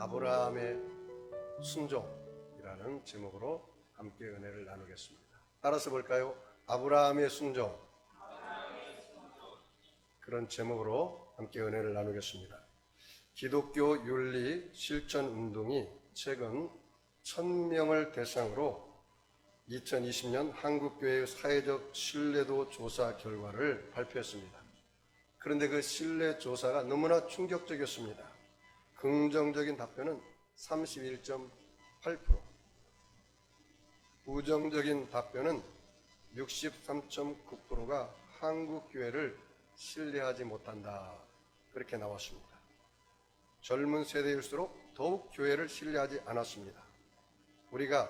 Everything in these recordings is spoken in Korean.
아브라함의 순종이라는 제목으로 함께 은혜를 나누겠습니다. 따라서 볼까요? 아브라함의 순종. 그런 제목으로 함께 은혜를 나누겠습니다. 기독교 윤리 실천 운동이 최근 1000명을 대상으로 2020년 한국교회의 사회적 신뢰도 조사 결과를 발표했습니다. 그런데 그 신뢰 조사가 너무나 충격적이었습니다. 긍정적인 답변은 31.8%, 부정적인 답변은 63.9%가 한국교회를 신뢰하지 못한다, 그렇게 나왔습니다. 젊은 세대일수록 더욱 교회를 신뢰하지 않았습니다. 우리가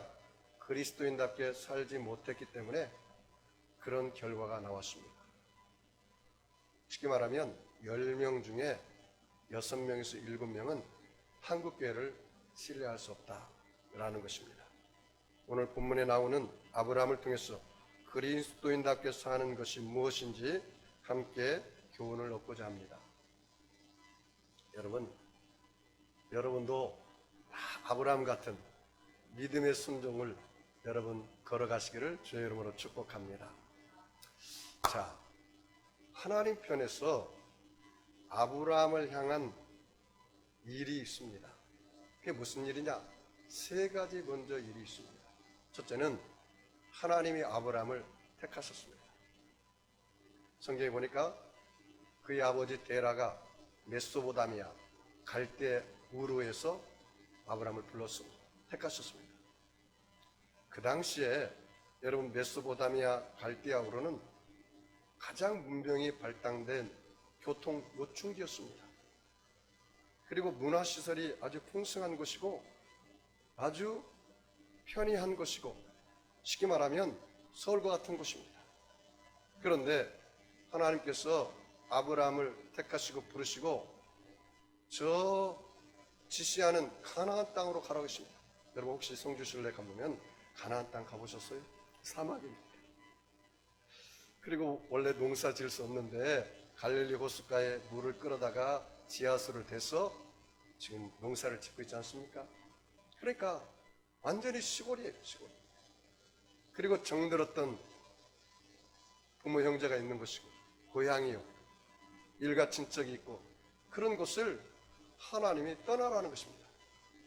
그리스도인답게 살지 못했기 때문에 그런 결과가 나왔습니다. 쉽게 말하면 10명 중에 6명에서 7명은 한국교회를 신뢰할 수 없다라는 것입니다. 오늘 본문에 나오는 아브라함을 통해서 그리스도인답게 사는 것이 무엇인지 함께 교훈을 얻고자 합니다. 여러분도 아브라함 같은 믿음의 순종을 여러분 걸어가시기를 주의 이름으로 축복합니다. 자, 하나님 편에서 아브라함을 향한 일이 있습니다. 그게 무슨 일이냐? 3가지 먼저 일이 있습니다. 첫째는 하나님이 아브라함을 택하셨습니다. 성경에 보니까 그의 아버지 데라가 메소포타미아 갈대 우르에서 아브라함을 불렀습니다. 택하셨습니다. 그 당시에 여러분 메소포타미아 갈대아 우르는 가장 문명이 발달된 교통 요충지였습니다. 그리고 문화시설이 아주 풍성한 곳이고 아주 편리한 곳이고 쉽게 말하면 서울과 같은 곳입니다. 그런데 하나님께서 아브라함을 택하시고 부르시고 저 지시하는 가나안 땅으로 가라고 했습니다. 여러분 혹시 성주순례 가보면 가나안 땅 가보셨어요? 사막입니다. 그리고 원래 농사 지을 수 없는데 갈릴리 호숫가에 물을 끌어다가 지하수를 대서 지금 농사를 짓고 있지 않습니까? 그러니까 완전히 시골이에요, 시골. 그리고 정들었던 부모 형제가 있는 곳이고 고향이요, 일가 친척이 있고 그런 곳을 하나님이 떠나라는 것입니다.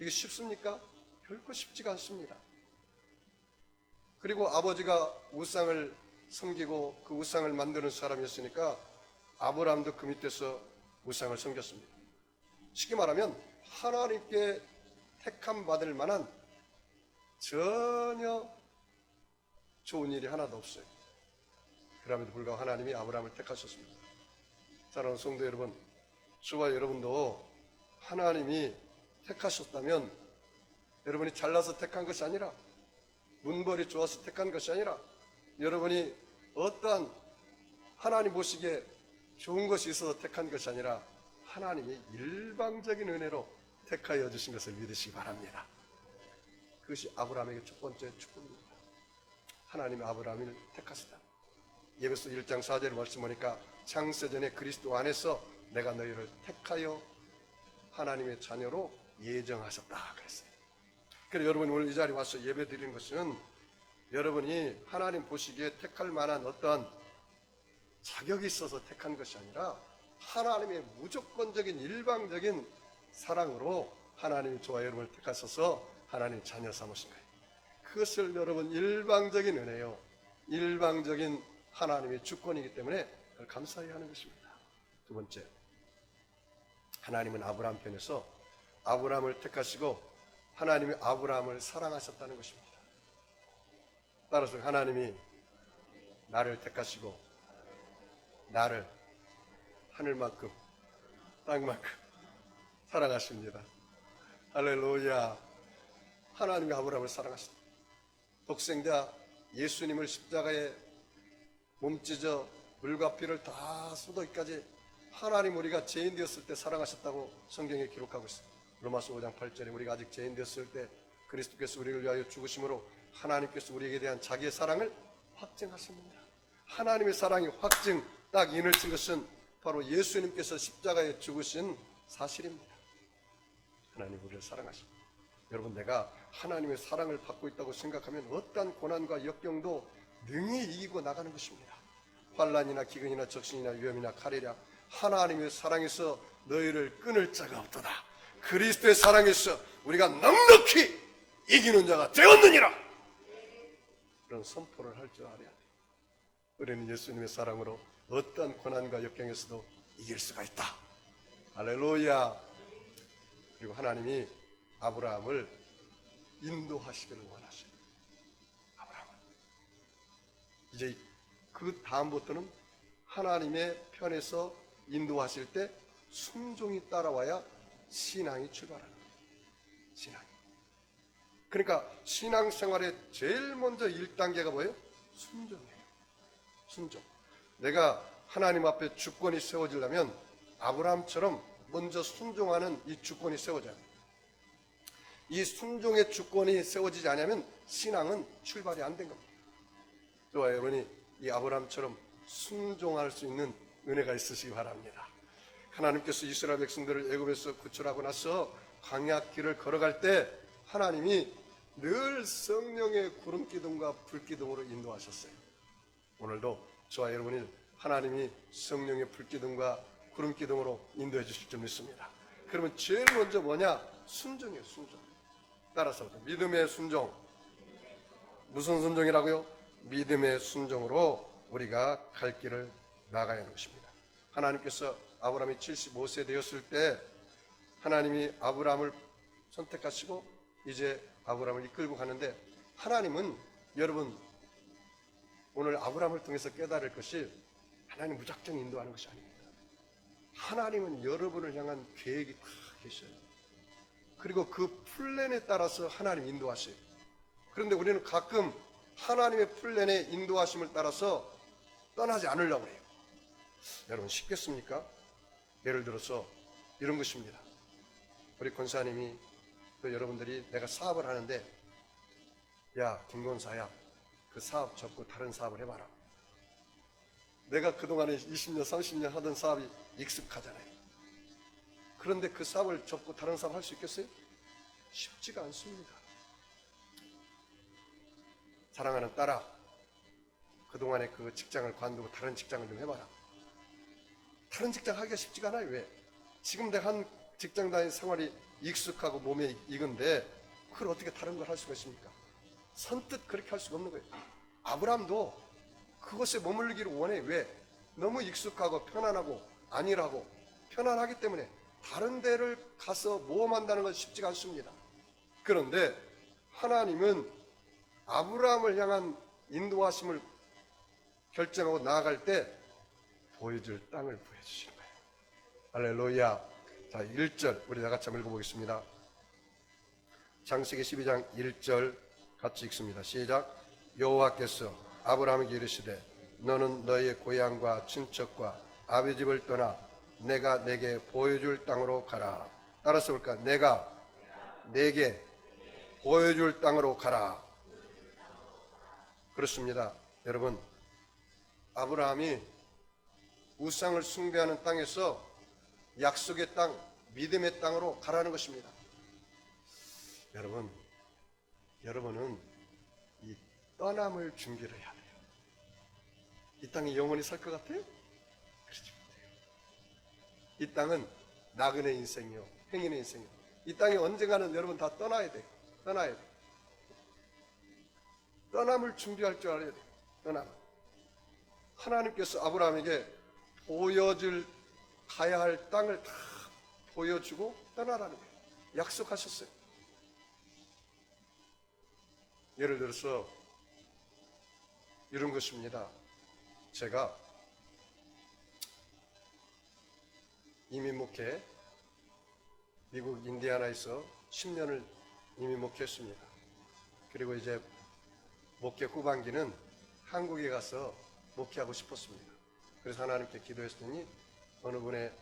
이게 쉽습니까? 결코 쉽지가 않습니다. 그리고 아버지가 우상을 섬기고 그 우상을 만드는 사람이었으니까 아브라함도 그 밑에서 우상을 섬겼습니다. 쉽게 말하면 하나님께 택함 받을 만한 전혀 좋은 일이 하나도 없어요. 그럼에도 불구하고 하나님이 아브라함을 택하셨습니다. 사랑하는 성도 여러분, 저와 여러분도 하나님이 택하셨다면 여러분이 잘나서 택한 것이 아니라 문벌이 좋아서 택한 것이 아니라 여러분이 어떠한 하나님 보시기에 좋은 것이 있어서 택한 것이 아니라 하나님이 일방적인 은혜로 택하여 주신 것을 믿으시기 바랍니다. 그것이 아브라함에게 첫 번째 축복입니다. 하나님이 아브라함을 택하시다. 예배서 1장 4절을 말씀하니까 창세전에 그리스도 안에서 내가 너희를 택하여 하나님의 자녀로 예정하셨다 그랬어요. 그래서 여러분이 오늘 이 자리에 와서 예배 드리는 것은 여러분이 하나님 보시기에 택할 만한 어떠한 자격이 있어서 택한 것이 아니라 하나님의 무조건적인 일방적인 사랑으로 하나님이 저와 여러분을 택하셔서 하나님 자녀 삼으신 거예요. 그것을 여러분 일방적인 은혜요, 일방적인 하나님의 주권이기 때문에 감사해야 하는 것입니다. 두 번째, 하나님은 아브라함 편에서 아브라함을 택하시고 하나님이 아브라함을 사랑하셨다는 것입니다. 따라서 하나님이 나를 택하시고 나를 하늘만큼 땅만큼 사랑하십니다. 할렐루야. 하나님이 아브라함을 사랑하십니다. 독생자 예수님을 십자가에 몸찢어 물과 피를 다 쏟아기까지 하나님 우리가 죄인 되었을 때 사랑하셨다고 성경에 기록하고 있습니다. 로마서 5장 8절에 우리가 아직 죄인 되었을 때 그리스도께서 우리를 위하여 죽으심으로 하나님께서 우리에게 대한 자기의 사랑을 확증하십니다. 하나님의 사랑이 확증, 딱 인을 친 것은 바로 예수님께서 십자가에 죽으신 사실입니다. 하나님 우리를 사랑하십니다. 여러분, 내가 하나님의 사랑을 받고 있다고 생각하면 어떠한 고난과 역경도 능히 이기고 나가는 것입니다. 환난이나 기근이나 적신이나 위험이나 칼이랴 하나님의 사랑에서 너희를 끊을 자가 없도다. 그리스도의 사랑에서 우리가 넉넉히 이기는 자가 되었느니라. 그런 선포를 할 줄 알아야 돼요. 우리는 예수님의 사랑으로 어떠한 고난과 역경에서도 이길 수가 있다. 할렐루야. 그리고 하나님이 아브라함을 인도하시기를 원하셔요. 아브라함을. 이제 그 다음부터는 하나님의 편에서 인도하실 때 순종이 따라와야 신앙이 출발하는 거예요. 신앙이. 그러니까 신앙생활의 제일 먼저 1단계가 뭐예요? 순종이에요. 순종. 내가 하나님 앞에 주권이 세워지려면 아브라함처럼 먼저 순종하는 이 주권이 세워져야 돼요. 이 순종의 주권이 세워지지 않으면 신앙은 출발이 안 된 겁니다. 저와 여러분이 이 아브라함처럼 순종할 수 있는 은혜가 있으시기 바랍니다. 하나님께서 이스라엘 백성들을 애굽에서 구출하고 나서 광야길을 걸어갈 때 하나님이 늘 성령의 구름기둥과 불기둥으로 인도하셨어요. 오늘도 저와 여러분이 하나님이 성령의 불기둥과 구름기둥으로 인도해 주실 줄 믿습니다. 그러면 제일 먼저 뭐냐? 순종이에요. 순종. 따라서 믿음의 순종. 무슨 순종이라고요? 믿음의 순종으로 우리가 갈 길을 나가야 하는 것입니다. 하나님께서 아브라함이 75세 되었을 때 하나님이 아브라함을 선택하시고 이제 아브라함을 이끌고 가는데, 하나님은 여러분 오늘 아브라함을 통해서 깨달을 것이 하나님 무작정 인도하는 것이 아닙니다. 하나님은 여러분을 향한 계획이 다 계셔요. 그리고 그 플랜에 따라서 하나님 인도하세요. 그런데 우리는 가끔 하나님의 플랜의 인도하심을 따라서 떠나지 않으려고 해요. 여러분 쉽겠습니까? 예를 들어서 이런 것입니다. 우리 권사님이 또 여러분들이 내가 사업을 하는데, 야 김권사야 그 사업 접고 다른 사업을 해봐라. 내가 그동안에 20년 30년 하던 사업이 익숙하잖아요. 그런데 그 사업을 접고 다른 사업 할 수 있겠어요? 쉽지가 않습니다. 사랑하는 딸아, 그동안에 그 직장을 관두고 다른 직장을 좀 해봐라. 다른 직장 하기가 쉽지가 않아요. 왜? 지금 내가 한 직장 다닌 생활이 익숙하고 몸에 익은데 그걸 어떻게 다른 걸 할 수가 있습니까? 선뜻 그렇게 할 수가 없는 거예요. 아브라함도 그것에 머물기를 원해. 왜? 너무 익숙하고 편안하고 안일하고 편안하기 때문에 다른 데를 가서 모험한다는 건 쉽지가 않습니다. 그런데 하나님은 아브라함을 향한 인도하심을 결정하고 나아갈 때 보여줄 땅을 보여주시는 거예요. 할렐루야. 자, 1절 우리 다 같이 한번 읽어보겠습니다. 창세기 12장 1절 같이 읽습니다. 시작. 여호와께서 아브라함에게 이르시되 너는 너의 고향과 친척과 아비 집을 떠나 내가 내게 보여줄 땅으로 가라. 따라서 볼까? 내가 내게 보여줄 땅으로 가라. 그렇습니다. 여러분, 아브라함이 우상을 숭배하는 땅에서 약속의 땅, 믿음의 땅으로 가라는 것입니다. 여러분은 이 떠남을 준비를 해야 돼요. 이 땅에 영원히 살 것 같아요? 그렇지 못해요. 이 땅은 나그네 인생이요, 행인의 인생이요. 이 땅에 언젠가는 여러분 다 떠나야 돼요. 떠나야 돼요. 떠남을 준비할 줄 알아야 돼요. 떠남. 하나님께서 아브라함에게 보여줄 가야 할 땅을 다 보여주고 떠나라는 거예요. 약속하셨어요. 예를 들어서 이런 것입니다. 제가 이민 목회, 미국 인디애나에서 10년을 이민 목회했습니다. 그리고 이제 목회 후반기는 한국에 가서 목회하고 싶었습니다. 그래서 하나님께 기도했더니 어느 분의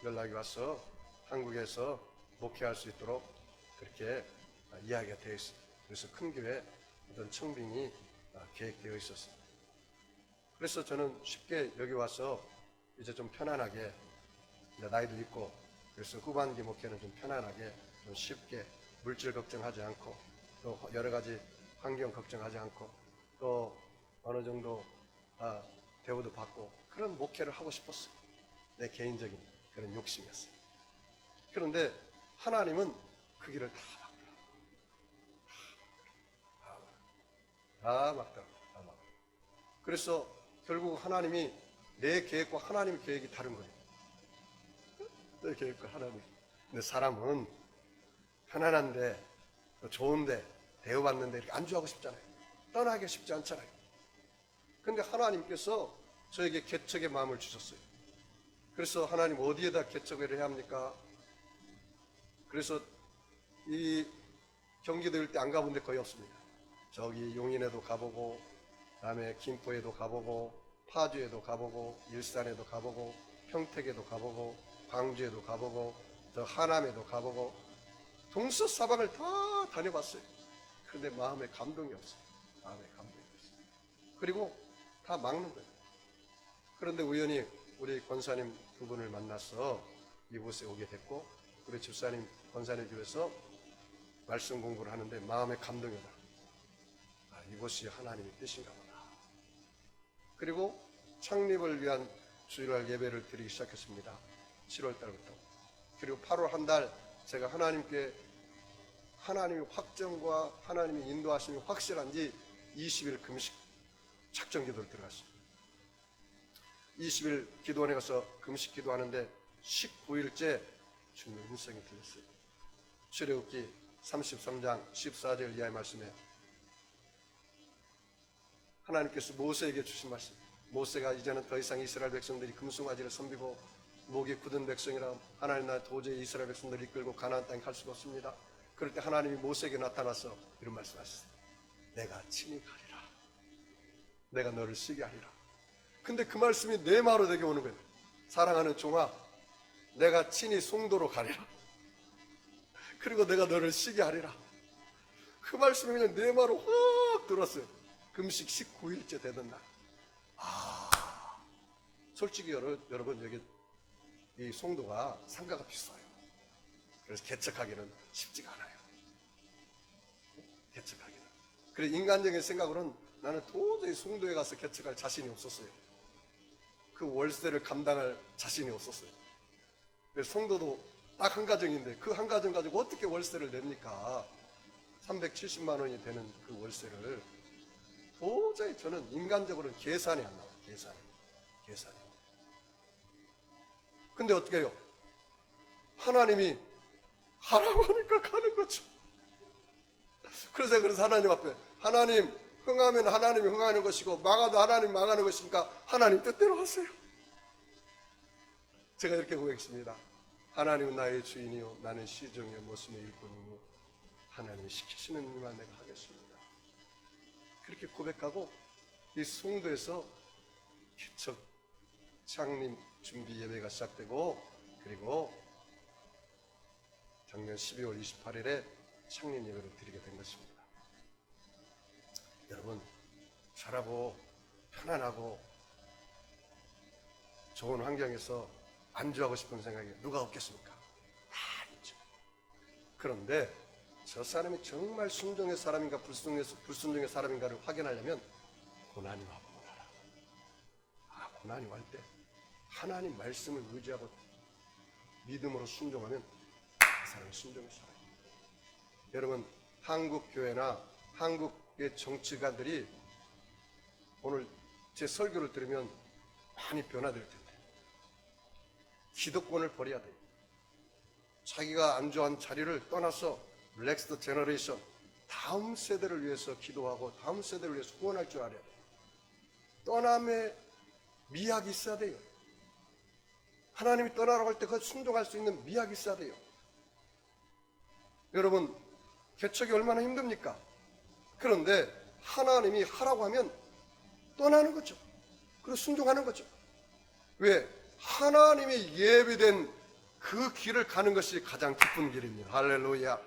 연락이 와서 한국에서 목회할 수 있도록 그렇게 이야기가 되어 있어요. 그래서 큰 교회 어떤 청빙이 계획되어 있었어요. 그래서 저는 쉽게 여기 와서 이제 좀 편안하게, 이제 나이도 있고 그래서 후반기 목회는 좀 편안하게 좀 쉽게 물질 걱정하지 않고 또 여러 가지 환경 걱정하지 않고 또 어느 정도 대우도 받고 그런 목회를 하고 싶었어요. 내 개인적인 그런 욕심이었어요. 그런데 하나님은 그 길을 다 막더라고요. 그래서 결국 하나님이 내 계획과 하나님의 계획이 다른 거예요. 내 계획과 하나님. 근데 사람은 편안한데 또 좋은데 대우받는데 이렇게 안주하고 싶잖아요. 떠나기 쉽지 않잖아요. 근데 하나님께서 저에게 개척의 마음을 주셨어요. 그래서 하나님 어디에다 개척을 해야 합니까? 그래서 이 경기도 일대 안 가본 데 거의 없습니다. 저기 용인에도 가보고 그다음에 김포에도 가보고 파주에도 가보고 일산에도 가보고 평택에도 가보고 광주에도 가보고 저 하남에도 가보고 동서사방을 다 다녀봤어요. 그런데 마음에 감동이 없어요. 마음에 감동이 없어요. 그리고 다 막는 거예요. 그런데 우연히 우리 권사님 두 분을 만나서 이곳에 오게 됐고 우리 집사님 권사님 집에서 말씀 공부를 하는데 마음에 감동이 오더라고요. 이것이 하나님의 뜻인가 보다. 그리고 창립을 위한 주일날 예배를 드리기 시작했습니다. 7월 달부터. 그리고 8월 한 달 제가 하나님의 확정과 하나님의 인도하심이 확실한지 20일 금식 작정 기도를 들어갔습니다. 20일 기도원에 가서 금식 기도하는데 19일째 주님의 음성이 들렸어요. 출애굽기 33장 14절 이하의 말씀에 하나님께서 모세에게 주신 말씀. 모세가 이제는 더 이상 이스라엘 백성들이 금송아지를 섬기고 목이 굳은 백성이라 하나님 나 도저히 이스라엘 백성들을 이끌고 가나안 땅에 갈 수가 없습니다. 그럴 때 하나님이 모세에게 나타나서 이런 말씀하셨어요. 내가 친히 가리라. 내가 너를 쓰게 하리라. 근데 그 말씀이 내 마로 내게 오는 거예요. 사랑하는 종아, 내가 친히 송도로 가리라. 그리고 내가 너를 쉬게 하리라. 그 말씀이 그냥 내 마로 확 들었어요. 금식 19일째 되던 날. 솔직히 여러분 여기 이 송도가 상가가 비싸요. 그래서 개척하기는 쉽지가 않아요. 개척하기는. 그래서 인간적인 생각으로는 나는 도저히 송도에 가서 개척할 자신이 없었어요. 그 월세를 감당할 자신이 없었어요. 그래서 송도도 딱 한 가정인데 그 한 가정 가지고 어떻게 월세를 냅니까? 370만 원이 되는 그 월세를 도저히 저는 인간적으로는 계산이 안 나와요. 계산이. 근데 어떻게 해요? 하나님이 하라고 하니까 가는 거죠. 그래서 하나님 앞에 하나님 흥하면 하나님이 흥하는 것이고 망하도 하나님 망하는 것이니까 하나님 뜻대로 하세요. 제가 이렇게 고백했습니다. 하나님은 나의 주인이요 나는 시종의 모순의 일꾼이요 하나님이 시키시는 일만 내가 하겠습니다. 그렇게 고백하고 이 송도에서 개척 창립 준비 예배가 시작되고 그리고 작년 12월 28일에 창립 예배를 드리게 된 것입니다. 여러분 잘하고 편안하고 좋은 환경에서 안주하고 싶은 생각이 누가 없겠습니까? 다 있죠. 그런데 저 사람이 정말 순종의 사람인가 불순종의 사람인가를 확인하려면 고난이 와보고 알아. 고난이 올 때 하나님 말씀을 의지하고 믿음으로 순종하면 그 사람이 순종의 사람입니다. 여러분 한국 교회나 한국의 정치가들이 오늘 제 설교를 들으면 많이 변화될 텐데 기득권을 버려야 돼요. 자기가 안주한 자리를 떠나서 넥스트 제너레이션 다음 세대를 위해서 기도하고 다음 세대를 위해서 후원할 줄 알아야 돼요. 떠남의 미학이 있어야 돼요. 하나님이 떠나라고 할 때 그 순종할 수 있는 미학이 있어야 돼요. 여러분 개척이 얼마나 힘듭니까? 그런데 하나님이 하라고 하면 떠나는 거죠. 그리고 순종하는 거죠. 왜? 하나님이 예비된 그 길을 가는 것이 가장 기쁜 길입니다. 할렐루야.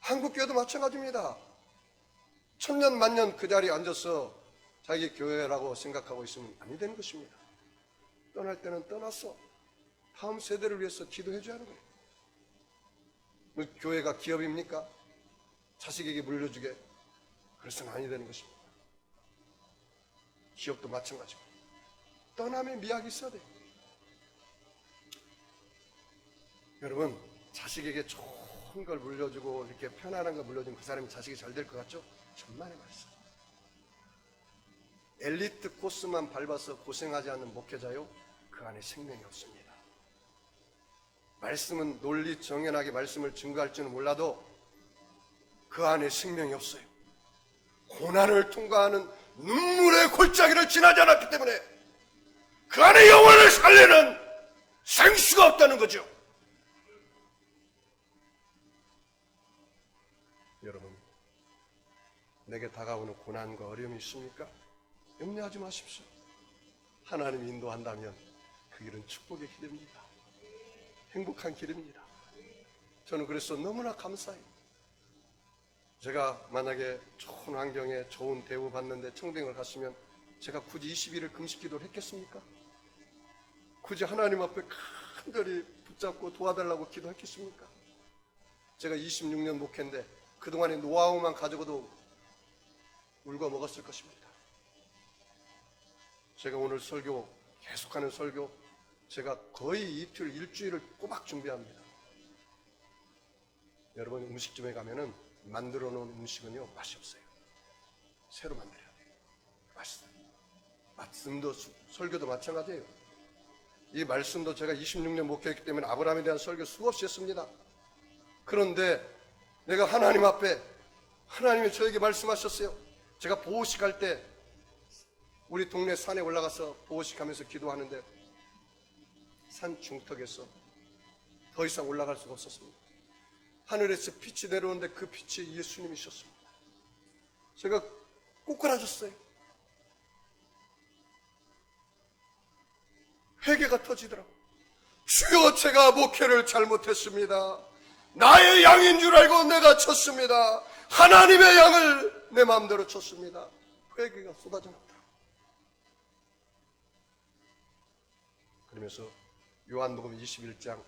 한국교회도 마찬가지입니다. 천년 만년 그 자리에 앉아서 자기 교회라고 생각하고 있으면 아니 되는 것입니다. 떠날 때는 떠났어. 다음 세대를 위해서 기도해 줘야 하는 거예요. 교회가 기업입니까? 자식에게 물려주게? 그래서는 아니 되는 것입니다. 기업도 마찬가지고 떠남의 미학이 있어야 돼요. 여러분, 자식에게 좋은 걸 물려주고 이렇게 편안한 걸 물려주면 그 사람이 자식이 잘 될 것 같죠? 천만의 말씀. 엘리트 코스만 밟아서 고생하지 않는 목회자요, 그 안에 생명이 없습니다. 말씀은 논리 정연하게 말씀을 증거할 줄은 몰라도 그 안에 생명이 없어요. 고난을 통과하는 눈물의 골짜기를 지나지 않았기 때문에 그 안에 영혼을 살리는 생수가 없다는 거죠. 여러분, 내게 다가오는 고난과 어려움이 있습니까? 염려하지 마십시오. 하나님이 인도한다면 그 길은 축복의 길입니다. 행복한 길입니다. 저는 그래서 너무나 감사해요. 제가 만약에 좋은 환경에 좋은 대우 받는데 청빙을 갔으면 제가 굳이 20일을 금식 기도를 했겠습니까? 굳이 하나님 앞에 간절히 붙잡고 도와달라고 기도했겠습니까? 제가 26년 목회인데 그동안의 노하우만 가지고도 울고 먹었을 것입니다. 제가 오늘 설교, 계속하는 설교, 제가 거의 이틀, 일주일을 꼬박 준비합니다. 여러분, 음식점에 가면은 만들어 놓은 음식은요, 맛이 없어요. 새로 만들어야 돼요. 맛있어요. 말씀도, 설교도 마찬가지예요. 이 말씀도 제가 26년 목회했기 때문에 아브라함에 대한 설교 수없이 했습니다. 그런데 내가 하나님 앞에, 하나님이 저에게 말씀하셨어요. 제가 보호식 할 때 우리 동네 산에 올라가서 보호식 하면서 기도하는데 산 중턱에서 더 이상 올라갈 수가 없었습니다. 하늘에서 빛이 내려오는데 그 빛이 예수님이셨습니다. 제가 꼬꾸라졌어요. 회개가 터지더라고요. 주여, 제가 목회를 잘못했습니다. 나의 양인 줄 알고 내가 쳤습니다. 하나님의 양을 내 마음대로 쳤습니다. 회개가 쏟아져 나더라고요. 그러면서 요한복음 21장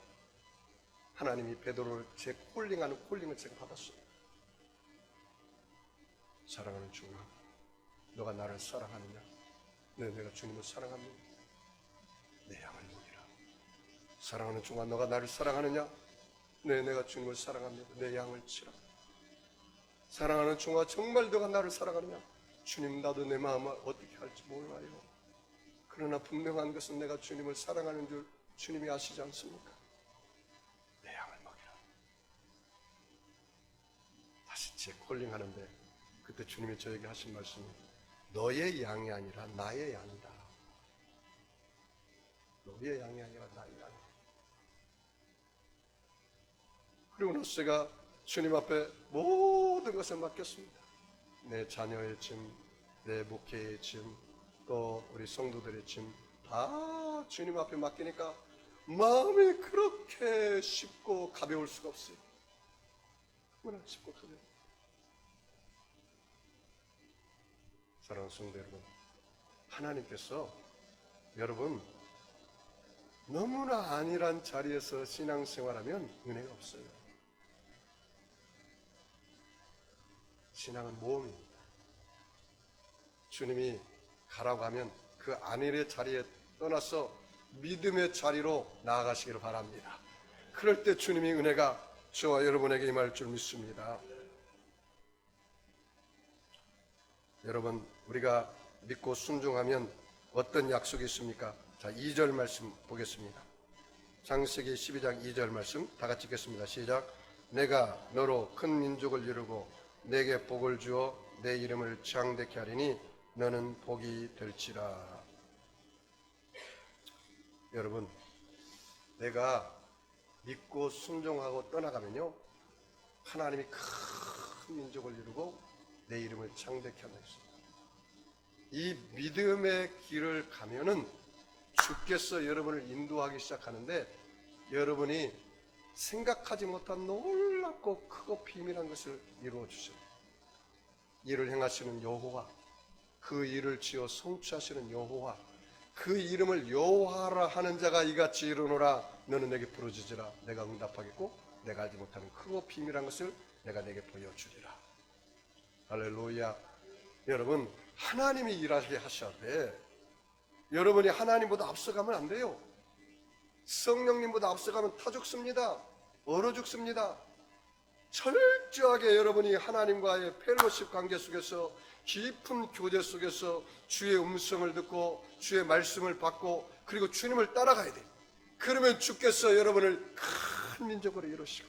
하나님이 베드로를 제 콜링하는 콜링을 제가 받았어요. 사랑하는 주님, 너가 나를 사랑하느냐? 네, 내가 주님을 사랑합니다. 내 양을 먹이라. 사랑하는 주가 너가 나를 사랑하느냐? 네, 내가 주님을 사랑합니다. 내 양을 치라. 사랑하는 주가 정말 너가 나를 사랑하느냐? 주님, 나도 내 마음을 어떻게 할지 몰라요. 그러나 분명한 것은 내가 주님을 사랑하는 줄 주님이 아시지 않습니까? 내 양을 먹이라. 다시 재콜링하는데 그때 주님이 저에게 하신 말씀이 너의 양이 아니라 나의 양이다. 너의 양이 아니라 나의 양이다. 그리고 나서 제가 주님 앞에 모든 것을 맡겼습니다. 내 자녀의 짐, 내 목회의 짐, 또 우리 성도들의 짐 다 주님 앞에 맡기니까 마음이 그렇게 쉽고 가벼울 수가 없어요. 너무나 쉽고 가벼워요. 사랑하는 성도 여러분, 하나님께서 여러분 너무나 안일한 자리에서 신앙생활하면 은혜가 없어요. 신앙은 모험입니다. 주님이 가라고 하면 그 안일의 자리에 떠나서 믿음의 자리로 나아가시기를 바랍니다. 그럴 때 주님이 은혜가 저와 여러분에게 임할 줄 믿습니다. 여러분, 우리가 믿고 순종하면 어떤 약속이 있습니까? 자, 2절 말씀 보겠습니다. 창세기 12장 2절 말씀 다 같이 읽겠습니다. 시작. 내가 너로 큰 민족을 이루고 내게 복을 주어 내 이름을 장대케 하리니 너는 복이 될지라. 여러분, 내가 믿고 순종하고 떠나가면요, 하나님이 큰 민족을 이루고 내 이름을 창대케 한다 했습니다. 이 믿음의 길을 가면은 주께서 여러분을 인도하기 시작하는데 여러분이 생각하지 못한 놀랍고 크고 비밀한 것을 이루어 주십니다. 일을 행하시는 여호와, 그 일을 지어 성취하시는 여호와, 그 이름을 여호와라 하는 자가 이같이 이르노라. 너는 내게 부르짖으라. 내가 응답하겠고 내가 알지 못하는 크고 비밀한 것을 내가 내게 보여주리라. 할렐루야. 여러분, 하나님이 일하게 하셔야 돼. 여러분이 하나님보다 앞서가면 안 돼요. 성령님보다 앞서가면 타 죽습니다. 얼어 죽습니다. 철저하게 여러분이 하나님과의 펠로십 관계 속에서, 깊은 교제 속에서 주의 음성을 듣고 주의 말씀을 받고 그리고 주님을 따라가야 돼요. 그러면 주께서 여러분을 큰 민족으로 이루시고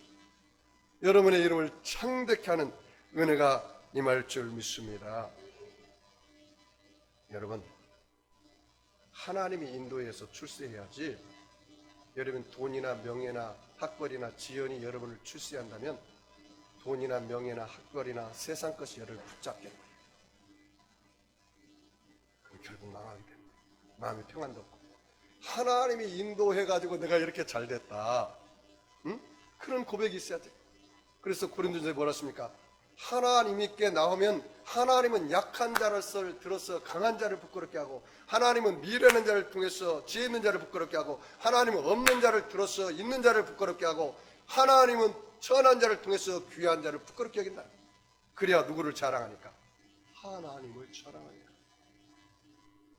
여러분의 이름을 창대케 하는 은혜가 임할 줄 믿습니다. 여러분, 하나님이 인도해서 출세해야지, 여러분 돈이나 명예나 학벌이나 지연이 여러분을 출세한다면 돈이나 명예나 학벌이나 세상 것이 여러분을 붙잡게 돼요. 그럼 결국 망하게 됩니다. 마음의 평안도 없고. 하나님이 인도해가지고 내가 이렇게 잘 됐다, 응? 그런 고백이 있어야 돼요. 그래서 고린도전서에 뭐라 했습니까? 하나님께 나오면 하나님은 약한 자를 들어서 강한 자를 부끄럽게 하고, 하나님은 미련한 자를 통해서 지혜 있는 자를 부끄럽게 하고, 하나님은 없는 자를 들어서 있는 자를 부끄럽게 하고, 하나님은 천한 자를 통해서 귀한 자를 부끄럽게 여긴다. 그래야 누구를 자랑하니까? 하나님을 자랑하니까.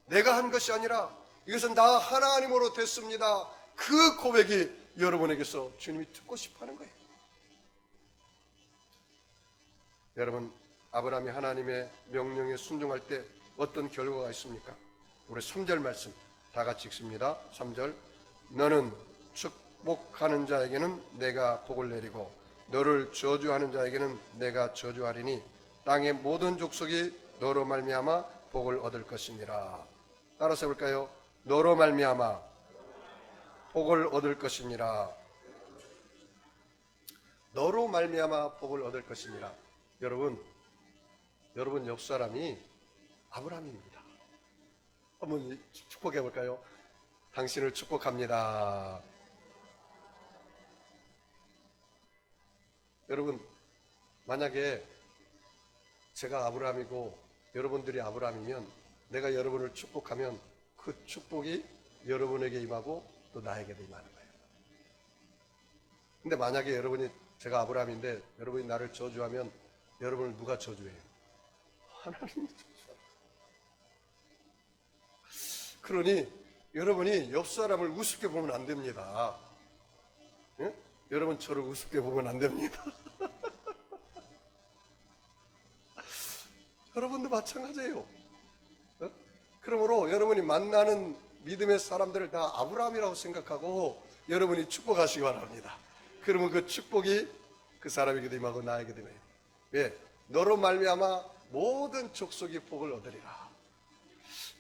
내가 한 것이 아니라 이것은 다 하나님으로 됐습니다. 그 고백이 여러분에게서 주님이 듣고 싶어하는 거예요. 여러분, 아브라함이 하나님의 명령에 순종할 때 어떤 결과가 있습니까? 우리 3절 말씀 다 같이 읽습니다. 3절. 너는 축복하는 자에게는 내가 복을 내리고 너를 저주하는 자에게는 내가 저주하리니 땅의 모든 족속이 너로 말미암아 복을 얻을 것이니라. 따라서 해볼까요? 너로 말미암아 복을 얻을 것이니라. 너로 말미암아 복을 얻을 것이니라. 여러분 옆 사람이 아브라함입니다. 한번 축복해 볼까요? 당신을 축복합니다. 여러분, 만약에 제가 아브라함이고 여러분들이 아브라함이면 내가 여러분을 축복하면 그 축복이 여러분에게 임하고 또 나에게도 임하는 거예요. 근데 만약에 제가 아브라함인데 여러분이 나를 저주하면 여러분을 누가 저주해요? 하나님이 저주해요. 그러니 여러분이 옆 사람을 우습게 보면 안 됩니다. 예? 여러분 저를 우습게 보면 안 됩니다. 여러분도 마찬가지예요. 어? 그러므로 여러분이 만나는 믿음의 사람들을 다 아브라함이라고 생각하고 여러분이 축복하시기 바랍니다. 그러면 그 축복이 그 사람에게도 임하고 나에게도 임해요. 왜? 너로 말미암아 모든 족속이 복을 얻으리라.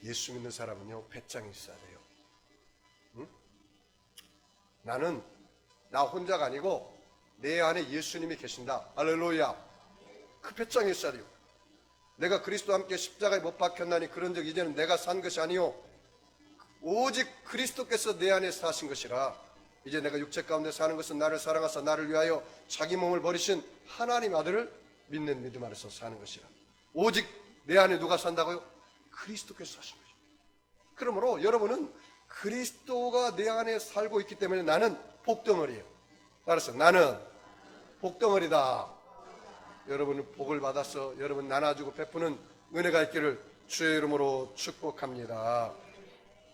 예수 믿는 사람은요, 배짱이 있어야 돼요. 응? 나는 나 혼자가 아니고 내 안에 예수님이 계신다. 할렐루야. 그 배짱이 있어야 돼요. 내가 그리스도와 함께 십자가에 못 박혔나니 그런 적 이제는 내가 산 것이 아니요 오직 그리스도께서 내 안에 사신 것이라. 이제 내가 육체 가운데 사는 것은 나를 사랑하사 나를 위하여 자기 몸을 버리신 하나님 아들을 믿는 믿음 안에서 사는 것이라. 오직 내 안에 누가 산다고요? 그리스도께서 사신 것이죠. 그러므로 여러분은 그리스도가 내 안에 살고 있기 때문에 나는 복덩어리예요. 따라서 나는 복덩어리다. 여러분은 복을 받아서 여러분 나눠주고 베푸는 은혜가 있기를 주의 이름으로 축복합니다.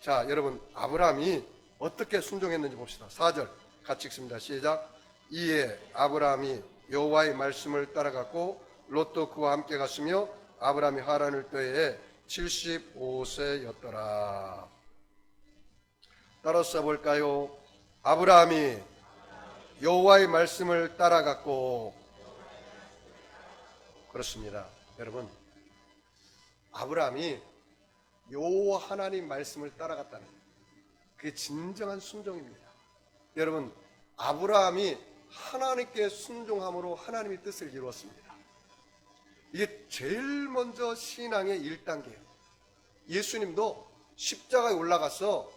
자, 여러분, 아브라함이 어떻게 순종했는지 봅시다. 4절 같이 읽습니다. 시작. 이에 아브라함이 여호와의 말씀을 따라갔고 롯도 그와 함께 갔으며 아브라함이 하란을 떠에 75세였더라. 따라서 볼까요? 아브라함이 여호와의 말씀을 따라갔고. 그렇습니다. 여러분, 아브라함이 여호와 하나님 말씀을 따라갔다는 그게 진정한 순종입니다. 여러분, 아브라함이 하나님께 순종함으로 하나님의 뜻을 이루었습니다. 이게 제일 먼저 신앙의 1단계예요. 예수님도 십자가에 올라가서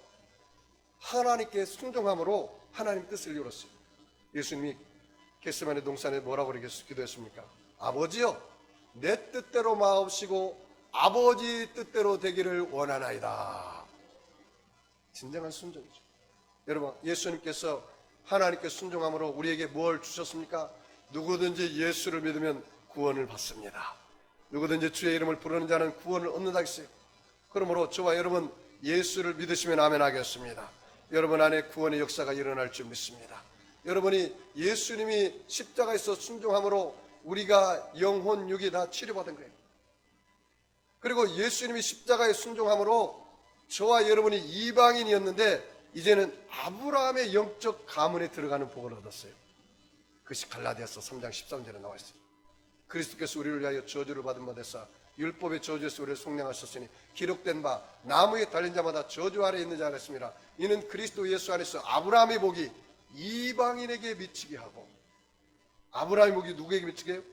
하나님께 순종함으로 하나님 뜻을 이뤘어요. 예수님이 겟세마네 동산에 뭐라고 기도했습니까? 아버지여, 내 뜻대로 마옵시고 아버지 뜻대로 되기를 원하나이다. 진정한 순종이죠. 여러분, 예수님께서 하나님께 순종함으로 우리에게 뭘 주셨습니까? 누구든지 예수를 믿으면 구원을 받습니다. 누구든지 주의 이름을 부르는 자는 구원을 얻는다 했어요. 그러므로 저와 여러분 예수를 믿으시면 아멘 하겠습니다. 여러분 안에 구원의 역사가 일어날 줄 믿습니다. 여러분이 예수님이 십자가에서 순종함으로 우리가 영혼, 육이 다 치료받은 거예요. 그리고 예수님이 십자가에 순종함으로 저와 여러분이 이방인이었는데 이제는 아브라함의 영적 가문에 들어가는 복을 얻었어요. 그것이 갈라디아서 3장 13절에 나와 있어요. 그리스도께서 우리를 위하여 저주를 받은 바 되사 율법의 저주에서 우리를 속량하셨으니 기록된 바 나무에 달린 자마다 저주 아래 있는 자라 했습니다. 이는 그리스도 예수 안에서 아브라함의 복이 이방인에게 미치게 하고, 아브라함의 복이 누구에게 미치게 해요?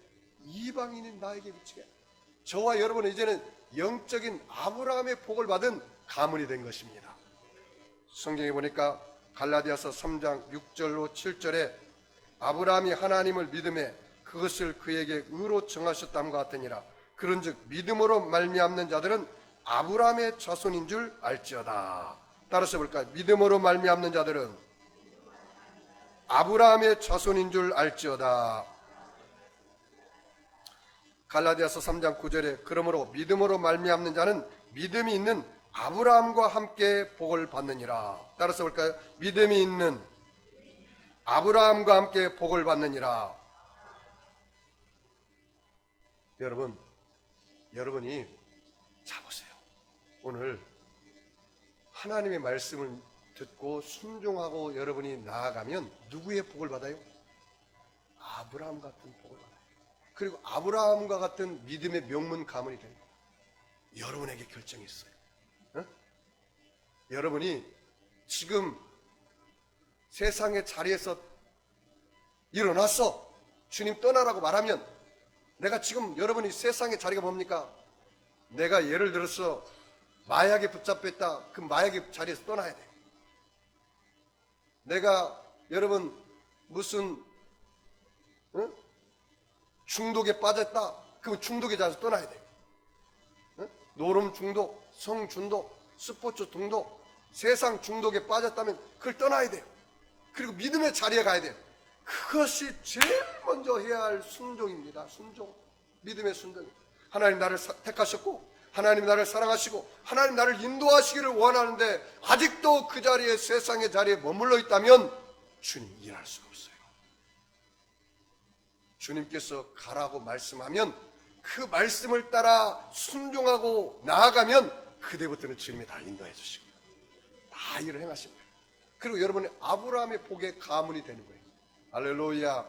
이방인인 나에게 미치게 해요. 저와 여러분은 이제는 영적인 아브라함의 복을 받은 가문이 된 것입니다. 성경에 보니까 갈라디아서 3장 6절로 7절에 아브라함이 하나님을 믿음에 그것을 그에게 의로 정하셨다함과 같으니라. 그런즉 믿음으로 말미암는 자들은 아브라함의 자손인 줄 알지어다. 따라서 볼까요? 믿음으로 말미암는 자들은 아브라함의 자손인 줄 알지어다. 갈라디아서 3장 9절에 그러므로 믿음으로 말미암는 자는 믿음이 있는 아브라함과 함께 복을 받느니라. 따라서 볼까요? 믿음이 있는 아브라함과 함께 복을 받느니라. 여러분이 자 보세요. 오늘 하나님의 말씀을 듣고 순종하고 여러분이 나아가면 누구의 복을 받아요? 아브라함 같은 복을 받아요. 그리고 아브라함과 같은 믿음의 명문 가문이 됩니다. 여러분에게 결정이 있어요. 여러분이 지금 세상의 자리에서 일어났어, 주님 떠나라고 말하면, 내가 지금 여러분이 세상의 자리가 뭡니까? 내가 예를 들어서 마약에 붙잡혔다. 그 마약의 자리에서 떠나야 돼. 내가 여러분 무슨 중독에 빠졌다. 그럼 중독의 자리에서 떠나야 돼. 노름 중독, 성 중독, 스포츠 중독, 세상 중독에 빠졌다면 그걸 떠나야 돼요. 그리고 믿음의 자리에 가야 돼요. 그것이 제일 먼저 해야 할 순종입니다. 순종. 믿음의 순종. 하나님 나를 택하셨고 하나님 나를 사랑하시고 하나님 나를 인도하시기를 원하는데 아직도 그 자리에, 세상의 자리에 머물러 있다면 주님 일할 수가 없어요. 주님께서 가라고 말씀하면 그 말씀을 따라 순종하고 나아가면 그때부터는 주님이 다 인도해 주시고 다 일을 행하십니다. 그리고 여러분이 아브라함의 복의 가문이 되는 거예요. 할렐루야.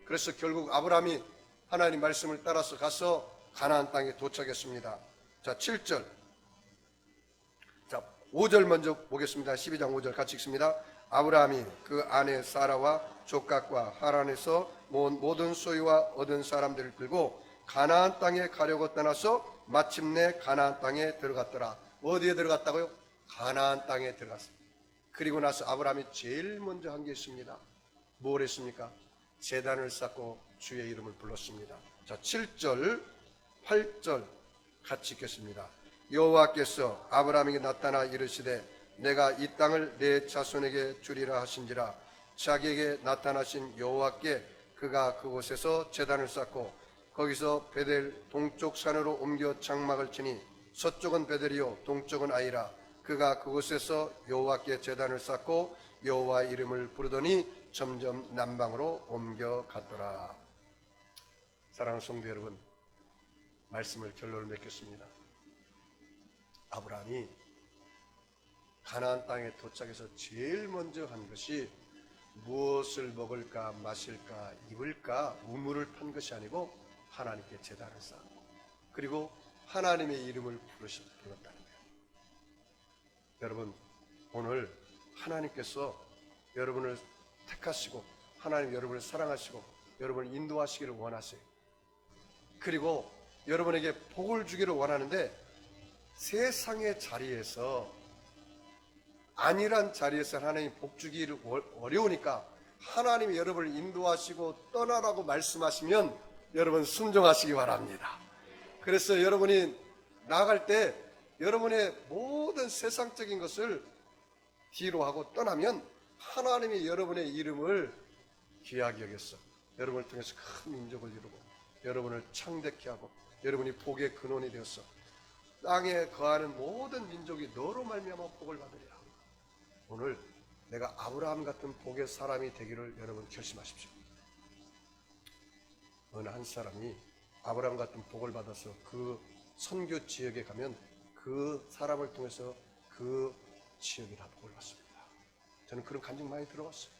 그래서 결국 아브라함이 하나님 말씀을 따라서 가서 가나안 땅에 도착했습니다. 자, 7절. 자, 5절 먼저 보겠습니다. 12장 5절 같이 읽습니다. 아브라함이 그 아내 사라와 족각과 하란에서 모은 모든 소유와 얻은 사람들을 들고 가나안 땅에 가려고 떠나서 마침내 가나안 땅에 들어갔더라. 어디에 들어갔다고요? 가나안 땅에 들어갔습니다. 그리고 나서 아브라함이 제일 먼저 한 게 있습니다. 뭘 했습니까? 제단을 쌓고 주의 이름을 불렀습니다. 자, 7절, 8절 같이 읽겠습니다. 여호와께서 아브라함에게 나타나 이르시되 내가 이 땅을 내 자손에게 주리라 하신지라. 자기에게 나타나신 여호와께 그가 그곳에서 제단을 쌓고 거기서 베델 동쪽 산으로 옮겨 장막을 치니 서쪽은 베델이요 동쪽은 아이라. 그가 그곳에서 여호와께 제단을 쌓고 여호와 이름을 부르더니 점점 남방으로 옮겨갔더라. 사랑하는 성도 여러분, 말씀을 결론을 맺겠습니다. 아브라함이 가나안 땅에 도착해서 제일 먼저 한 것이 무엇을 먹을까 마실까 입을까 우물을 판 것이 아니고 하나님께 제단을 쌓고 그리고 하나님의 이름을 불렀다는 거예요. 여러분, 오늘 하나님께서 여러분을 택하시고 하나님 여러분을 사랑하시고 여러분을 인도하시기를 원하세요. 그리고 여러분에게 복을 주기를 원하는데 세상의 자리에서 안일한 자리에서 하나님 복 주기를 어려우니까 하나님이 여러분을 인도하시고 떠나라고 말씀하시면 여러분 순종하시기 바랍니다. 그래서 여러분이 나아갈 때 여러분의 모든 세상적인 것을 뒤로 하고 떠나면 하나님이 여러분의 이름을 귀하게 여겼어. 여러분을 통해서 큰 민족을 이루고 여러분을 창대케 하고 여러분이 복의 근원이 되었어. 땅에 거하는 모든 민족이 너로 말미암아 복을 받으리라. 오늘 내가 아브라함 같은 복의 사람이 되기를 여러분 결심하십시오. 어느 한 사람이 아브라함 같은 복을 받아서 그 선교 지역에 가면 그 사람을 통해서 그 지역이 다 복을 받습니다. 저는 그런 간증 많이 들어봤어요.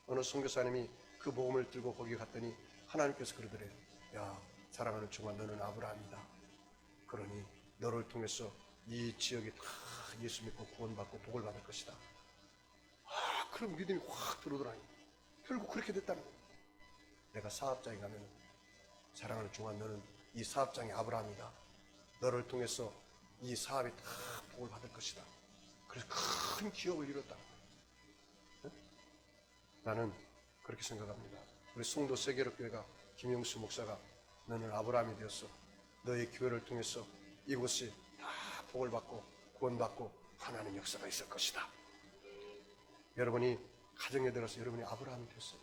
어느 선교사님이 그 복음을 들고 거기 갔더니 하나님께서 그러더래요. 야, 사랑하는 종아, 너는 아브라함이다. 그러니 너를 통해서 이 지역이 다 예수 믿고 구원받고 복을 받을 것이다. 그런 믿음이 확 들어오더라니. 결국 그렇게 됐다는 거예요. 내가 사업장에 가면 사랑하는 종아, 너는 이 사업장의 아브라함이다. 너를 통해서 이 사업이 다 복을 받을 것이다. 그래서 큰 기업을 이뤘다. 나는 그렇게 생각합니다. 우리 송도 세계력교회가 김영수 목사가 너는 아브라함이 되었어. 너의 교회를 통해서 이곳이 다 복을 받고 구원받고 하나님 역사가 있을 것이다. 여러분이 가정에 들어서 여러분이 아브라함이 됐어요.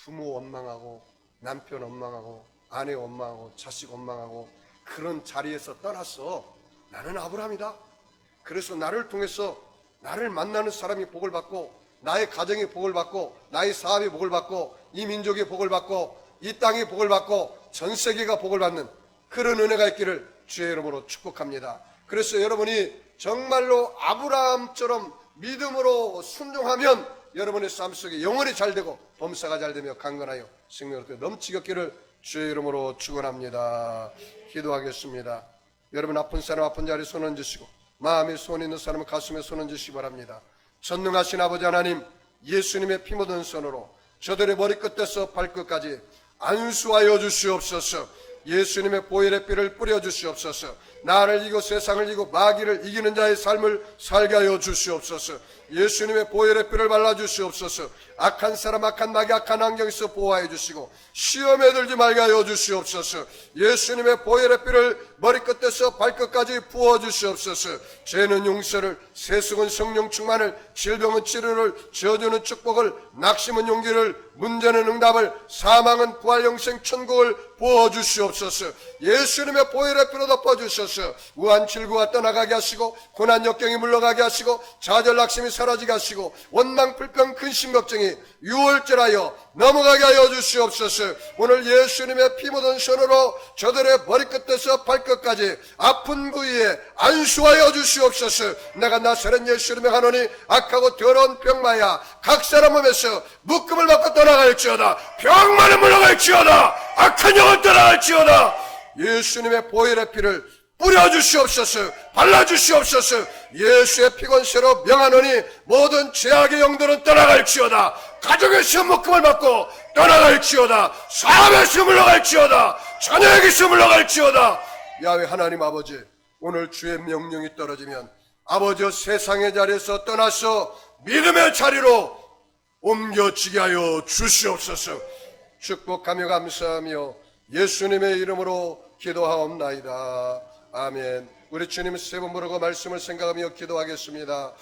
부모 원망하고 남편 원망하고 아내 원망하고 자식 원망하고 그런 자리에서 떠나서 나는 아브라함이다. 그래서 나를 통해서 나를 만나는 사람이 복을 받고 나의 가정이 복을 받고 나의 사업이 복을 받고 이 민족이 복을 받고 이 땅이 복을 받고 전 세계가 복을 받는 그런 은혜가 있기를 주의 이름으로 축복합니다. 그래서 여러분이 정말로 아브라함처럼 믿음으로 순종하면 여러분의 삶 속에 영원히 잘되고 범사가 잘되며 강건하여 생명으로 넘치게 없기를 주의 이름으로 축원합니다. 기도하겠습니다. 여러분 아픈 사람 아픈 자리에 손 얹으시고 마음에 손 있는 사람은 가슴에 손 얹으시기 바랍니다. 전능하신 아버지 하나님, 예수님의 피 묻은 손으로 저들의 머리끝에서 발끝까지 안수하여 주시옵소서. 예수님의 보혈의 피를 뿌려 주시옵소서. 나를 이기고 세상을 이기고 마귀를 이기는 자의 삶을 살게 하여 주시옵소서. 예수님의 보혈의 피를 발라 주시옵소서. 악한 사람 악한 마귀 악한 환경에서 보호하여 주시고 시험에 들지 말게 하여 주시옵소서. 예수님의 보혈의 피를 머리끝에서 발끝까지 부어 주시옵소서. 죄는 용서를, 세속은 성령 충만을, 질병은 치료를, 저주는 축복을, 낙심은 용기를, 문제는 응답을, 사망은 부활 영생 천국을 부어 주시옵소서. 예수님의 보혈의 피로 덮어 주셔서 우한 질구가 떠나가게 하시고 고난 역경이 물러가게 하시고 좌절 낙심이 사라지게 하시고 원망 불평 근심 걱정이 유월절하여 넘어가게 하여 주시옵소서. 오늘 예수님의 피 묻은 손으로 저들의 머리끝에서 발끝까지 아픈 부위에 안수하여 주시옵소서. 내가 나사렛 예수님의 하노니 악하고 더러운 병마야 각 사람 몸에서 묶음을 받고 떠나갈지어다. 병마는 물러갈지어다. 악한 영은 떠나갈지어다. 예수님의 보혈의 피를 뿌려주시옵소서. 발라주시옵소서. 예수의 피건세로 명하노니 모든 죄악의 영들은 떠나갈지어다. 가정에서 묶음을 받고 떠나갈지어다. 사업에서 물러갈지어다. 자녀에게서 물러갈지어다. 야훼 하나님 아버지, 오늘 주의 명령이 떨어지면 아버지여 세상의 자리에서 떠나서 믿음의 자리로 옮겨지게 하여 주시옵소서. 축복하며 감사하며 예수님의 이름으로 기도하옵나이다. 아멘. 우리 주님 세 번 부르고 말씀을 생각하며 기도하겠습니다.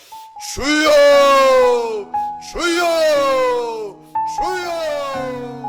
주여, 주여, 주여.